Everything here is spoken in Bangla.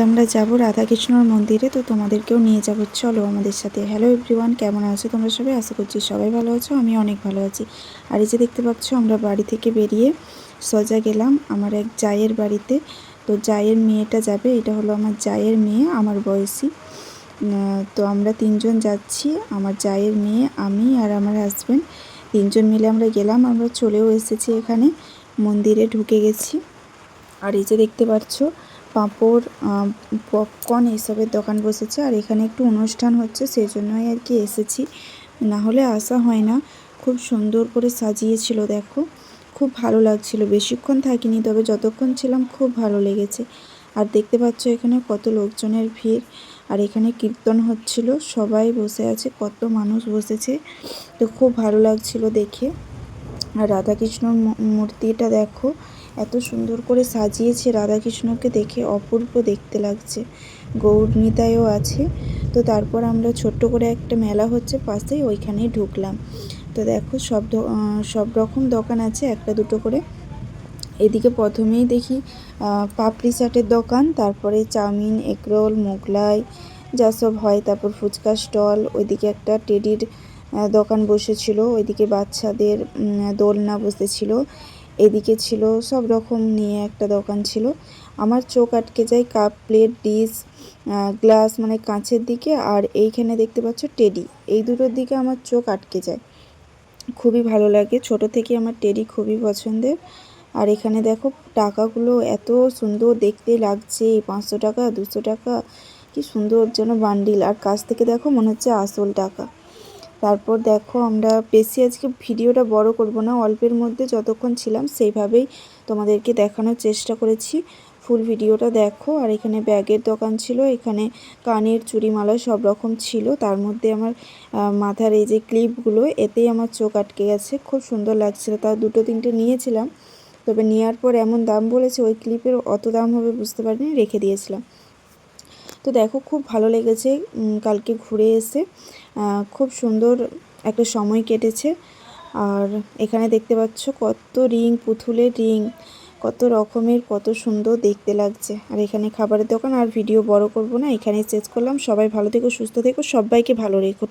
আমরা যাব রাধাকৃষ্ণর মন্দিরে, তো তোমাদেরকেও নিয়ে যাব, চলো আমাদের সাথে। হ্যালো এভরিওয়ান, কেমন আছো তোমরা সবাই? আশা করছি সবাই ভালো আছো, আমি অনেক ভালো আছি। আর এই যে দেখতে পাচ্ছ, আমরা বাড়ি থেকে বেরিয়ে সোজা গেলাম আমার এক জায়ের বাড়িতে। তো জায়ের মেয়েটা যাবে, এটা হলো আমার জায়ের মেয়ে, আমার বয়সী। তো আমরা তিনজন যাচ্ছি, আমার জায়ের মেয়ে, আমি আর আমার হাজব্যান্ড, তিনজন মিলে আমরা গেলাম। আমরা চলেও এসেছি, এখানে মন্দিরে ঢুকে গেছি। আর এই যে দেখতে পাচ্ছ, পাঁপড়, পপকর্ন এইসবের দোকান বসেছে। আর এখানে একটু অনুষ্ঠান হচ্ছে, সেই জন্যই আর কি এসেছি, না হলে আসা হয় না। খুব সুন্দর করে সাজিয়েছিল, দেখো, খুব ভালো লাগছিল। বেশিক্ষণ থাকিনি, তবে যতক্ষণ ছিলাম খুব ভালো লেগেছে। আর দেখতে পাচ্ছ এখানে কত লোকজনের ভিড়। আর এখানে কীর্তন হচ্ছিল, সবাই বসে আছে, কত মানুষ বসেছে, তো খুব ভালো লাগছিল দেখে। আর রাধাকৃষ্ণর মূর্তিটা দেখো, এত সুন্দর করে সাজিয়েছে, রাধাকৃষ্ণকে দেখে অপূর্ব দেখতে লাগছে। গৌর নিতাইও আছে। তো তারপর আমরা ছোট্ট করে একটা মেলা হচ্ছে পাশেই, ওইখানেই ঢুকলাম। তো দেখো সব রকম দোকান আছে, একটা দুটো করে। এদিকে প্রথমেই দেখি পাপড়ি চাটের দোকান, তারপরে চাউমিন, এগরোল, মোগলাই, যা সব হয়, তারপর ফুচকা স্টল। ওইদিকে একটা টেডির দোকান বসেছিল, ওইদিকে বাচ্চাদের দোলনা বসেছিল। এদিকে ছিল সব রকম নিয়ে একটা দোকান ছিল। আমার চোখ আটকে যায় কাপ, প্লেট, ডিশ, গ্লাস, মানে কাঁচের দিকে। আর এইখানে দেখতে পাচ্ছ টেডি, এই দুটোর দিকে আমার চোখ আটকে যায়, খুবই ভালো লাগে। ছোট থেকে আমার টেডি খুবই পছন্দের। আর এখানে দেখো টাকাগুলো এত সুন্দর দেখতে লাগছে, 500 টাকা, 200 টাকা, কি সুন্দর যেন বান্ডিল। আর কাছ থেকে দেখো মনে হচ্ছে আসল টাকা। তারপর দেখো, আমরা বেশি আজকে ভিডিওটা বড় করব না, অল্পের মধ্যে যতক্ষণ ছিলাম সেইভাবেই তোমাদেরকে দেখানোর চেষ্টা করেছি। ফুল ভিডিওটা দেখো। আর এখানে ব্যাগের দোকান ছিল, এখানে কানের চুড়িমালা সব রকম ছিল। তার মধ্যে আমার মাথার এই যে ক্লিপগুলো, এতেই আমার চোখ আটকে গেছে, খুব সুন্দর লাগছিল। তার দুটো তিনটে নিয়েছিলাম, তবে নেওয়ার পর এমন দাম বলেছে, ওই ক্লিপের অত দাম হবে বুঝতে পারিনি, রেখে দিয়েছিলাম। তো দেখো, খুব ভালো লেগেছে কালকে ঘুরে এসে, খুব সুন্দর একটা সময় কেটেছে। আর এখানে দেখতে পাচ্ছ কত রিং, পুতুলের রিং, কত রকমের, কত সুন্দর দেখতে লাগছে। আর এখানে খাবারের দোকান। আর ভিডিও বড় করব না, এখানেই শেষ করলাম। সবাই ভালো থেকো, সুস্থ থেকো, সবাইকে ভালো রেখো।